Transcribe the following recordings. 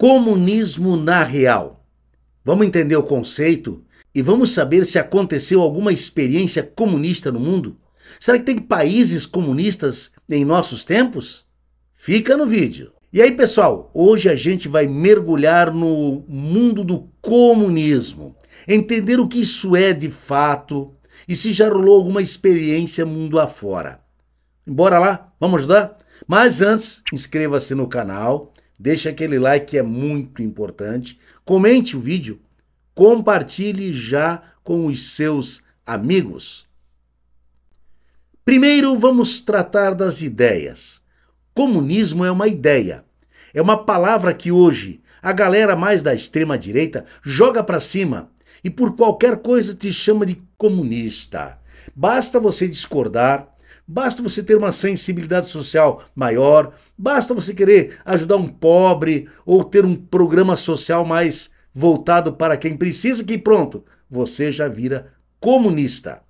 Comunismo na real. Vamos entender o conceito e vamos saber se aconteceu alguma experiência comunista no mundo? Será que tem países comunistas em nossos tempos? Fica no vídeo. E aí, pessoal, hoje a gente vai mergulhar no mundo do comunismo, entender o que isso é de fato e se já rolou alguma experiência mundo afora. Bora lá? Vamos ajudar? Mas antes, inscreva-se no canal, deixa aquele like que é muito importante, comente o vídeo, compartilhe já com os seus amigos. Primeiro vamos tratar das ideias. Comunismo é uma ideia, é uma palavra que hoje a galera mais da extrema direita joga para cima e por qualquer coisa te chama de comunista. Basta você discordar, basta você ter uma sensibilidade social maior, basta você querer ajudar um pobre ou ter um programa social mais voltado para quem precisa que pronto, você já vira comunista.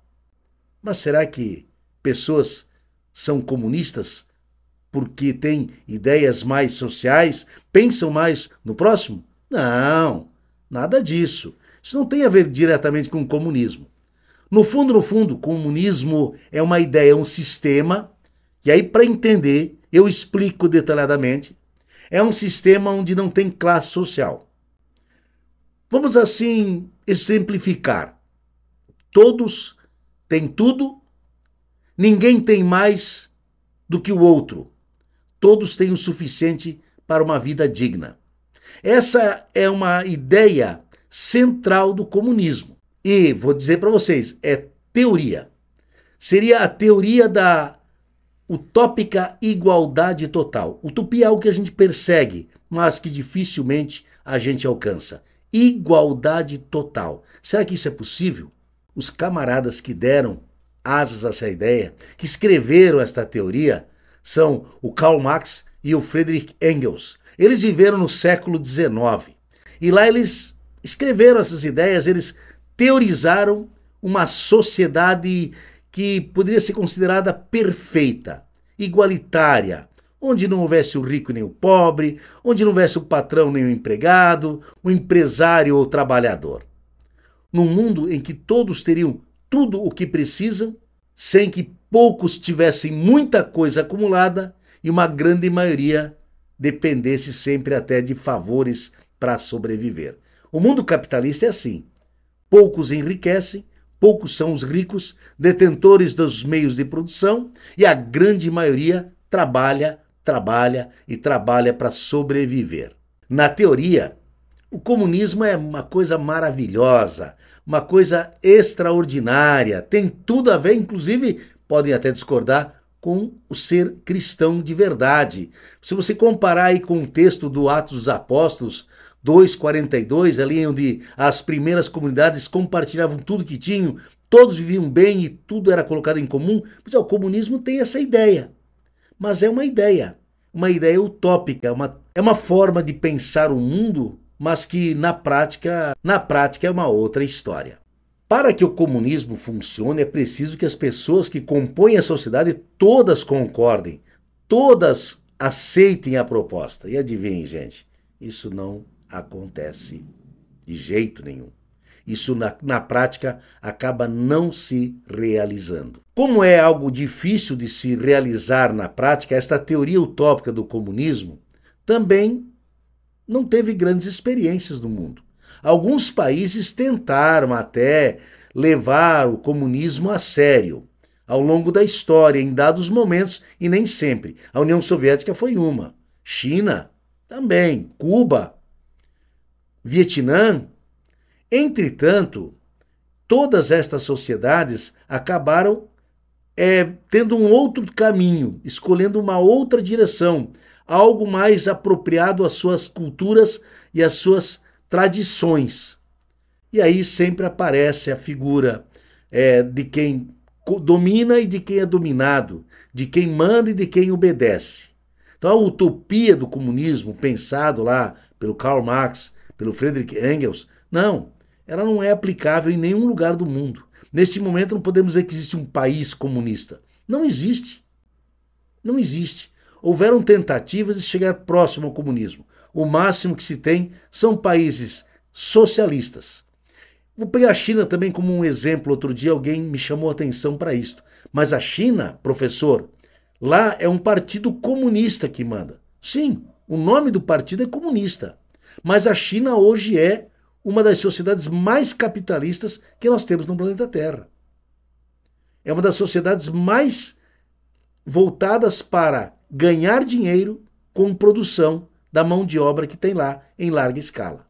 Mas será que pessoas são comunistas porque têm ideias mais sociais, pensam mais no próximo? Não, nada disso. Isso não tem a ver diretamente com o comunismo. No fundo, comunismo é uma ideia, é um sistema, e aí para entender, eu explico detalhadamente, é um sistema onde não tem classe social. Vamos assim exemplificar. Todos têm tudo, ninguém tem mais do que o outro. Todos têm o suficiente para uma vida digna. Essa é uma ideia central do comunismo. E vou dizer para vocês, é teoria. Seria a teoria da utópica igualdade total. Utopia é algo que a gente persegue, mas que dificilmente a gente alcança. Igualdade total. Será que isso é possível? Os camaradas que deram asas a essa ideia, que escreveram esta teoria, são o Karl Marx e o Friedrich Engels. Eles viveram no século XIX. E lá eles escreveram essas ideias, eles teorizaram uma sociedade que poderia ser considerada perfeita, igualitária, onde não houvesse o rico nem o pobre, onde não houvesse o patrão nem o empregado, o empresário ou o trabalhador. Num mundo em que todos teriam tudo o que precisam, sem que poucos tivessem muita coisa acumulada e uma grande maioria dependesse sempre até de favores para sobreviver. O mundo capitalista é assim. Poucos enriquecem, poucos são os ricos, detentores dos meios de produção, e a grande maioria trabalha para sobreviver. Na teoria, o comunismo é uma coisa maravilhosa, uma coisa extraordinária, tem tudo a ver, inclusive, podem até discordar, com o ser cristão de verdade. Se você comparar aí com o texto do Atos dos Apóstolos 2:42, ali onde as primeiras comunidades compartilhavam tudo que tinham, todos viviam bem e tudo era colocado em comum, pois o comunismo tem essa ideia. Mas é uma ideia utópica, é uma forma de pensar o mundo, mas que na prática é uma outra história. Para que o comunismo funcione, é preciso que as pessoas que compõem a sociedade todas concordem, todas aceitem a proposta. E adivinhem, gente, isso não acontece de jeito nenhum. Isso na prática acaba não se realizando. Como é algo difícil de se realizar na prática, esta teoria utópica do comunismo também não teve grandes experiências no mundo. Alguns países tentaram até levar o comunismo a sério ao longo da história, em dados momentos, e nem sempre. A União Soviética foi uma, China também, Cuba, Vietnã. Entretanto, todas estas sociedades acabaram tendo um outro caminho, escolhendo uma outra direção, algo mais apropriado às suas culturas e às suas tradições. E aí sempre aparece a figura de quem domina e de quem é dominado, de quem manda e de quem obedece. Então a utopia do comunismo, pensado lá pelo Karl Marx, pelo Friedrich Engels, ela não é aplicável em nenhum lugar do mundo. Neste momento não podemos dizer que existe um país comunista. Não existe. Não existe. Houveram tentativas de chegar próximo ao comunismo. o máximo que se tem são países socialistas. Vou pegar a China também como um exemplo. Outro dia alguém me chamou a atenção para isto. Mas a China, professor, lá é um partido comunista que manda. Sim, o nome do partido é comunista. Mas a China hoje é uma das sociedades mais capitalistas que nós temos no planeta Terra. É uma das sociedades mais voltadas para ganhar dinheiro com produção da mão de obra que tem lá em larga escala.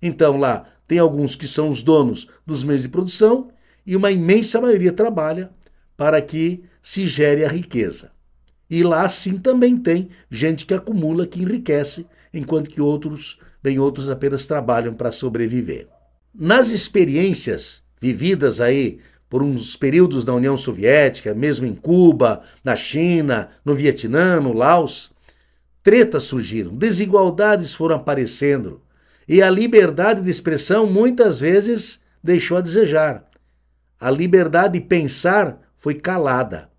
Então lá tem alguns que são os donos dos meios de produção e uma imensa maioria trabalha para que se gere a riqueza. E lá sim também tem gente que acumula, que enriquece, enquanto que outros apenas trabalham para sobreviver. Nas experiências vividas aí por uns períodos na União Soviética, mesmo em Cuba, na China, no Vietnã, no Laos, tretas surgiram, desigualdades foram aparecendo e a liberdade de expressão muitas vezes deixou a desejar. A liberdade de pensar foi calada.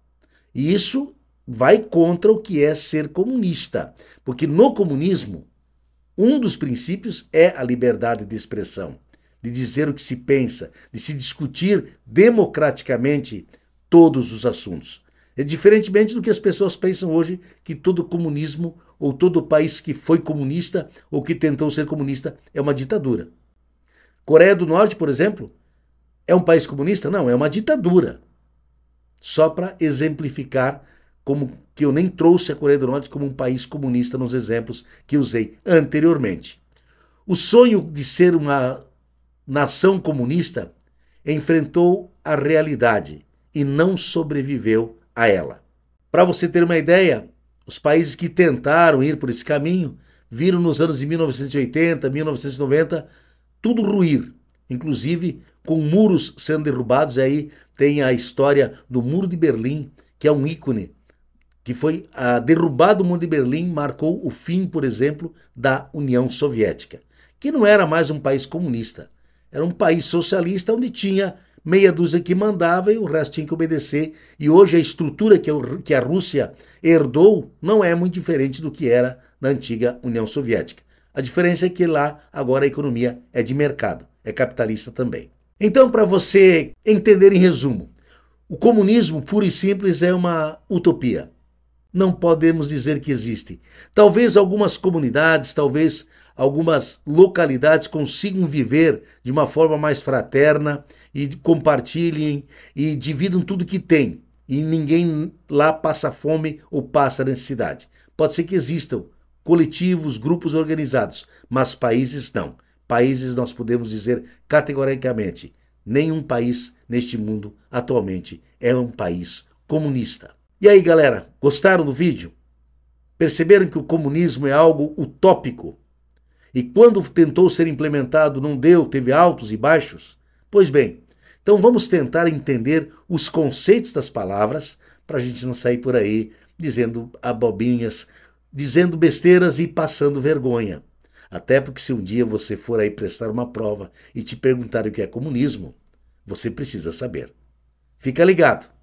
E isso vai contra o que é ser comunista, porque no comunismo um dos princípios é a liberdade de expressão, de dizer o que se pensa, de se discutir democraticamente todos os assuntos. É diferentemente do que as pessoas pensam hoje, que todo comunismo ou todo país que foi comunista ou que tentou ser comunista é uma ditadura. Coreia do Norte, por exemplo, é um país comunista? Não, é uma ditadura. Só para exemplificar como que eu nem trouxe a Coreia do Norte como um país comunista nos exemplos que usei anteriormente. O sonho de ser uma nação comunista enfrentou a realidade e não sobreviveu a ela. Para você ter uma ideia, os países que tentaram ir por esse caminho viram nos anos de 1980, 1990, tudo ruir, inclusive com muros sendo derrubados. Aí tem a história do Muro de Berlim, que é um ícone, que foi derrubado o Muro de Berlim, marcou o fim, por exemplo, da União Soviética, que não era mais um país comunista, era um país socialista onde tinha meia dúzia que mandava e o resto tinha que obedecer. E hoje a estrutura que a Rússia herdou não é muito diferente do que era na antiga União Soviética. A diferença é que lá agora a economia é de mercado, é capitalista também. Então, para você entender em resumo, o comunismo puro e simples é uma utopia. Não podemos dizer que existe. Talvez algumas comunidades, talvez algumas localidades consigam viver de uma forma mais fraterna e compartilhem e dividam tudo que tem. E ninguém lá passa fome ou passa necessidade. Pode ser que existam coletivos, grupos organizados, mas países não. Países nós podemos dizer categoricamente, nenhum país neste mundo atualmente é um país comunista. E aí, galera, gostaram do vídeo? Perceberam que o comunismo é algo utópico? E quando tentou ser implementado não deu, teve altos e baixos? Pois bem, então vamos tentar entender os conceitos das palavras para a gente não sair por aí dizendo abobinhas, dizendo besteiras e passando vergonha. Até porque se um dia você for aí prestar uma prova e te perguntarem o que é comunismo, você precisa saber. Fica ligado!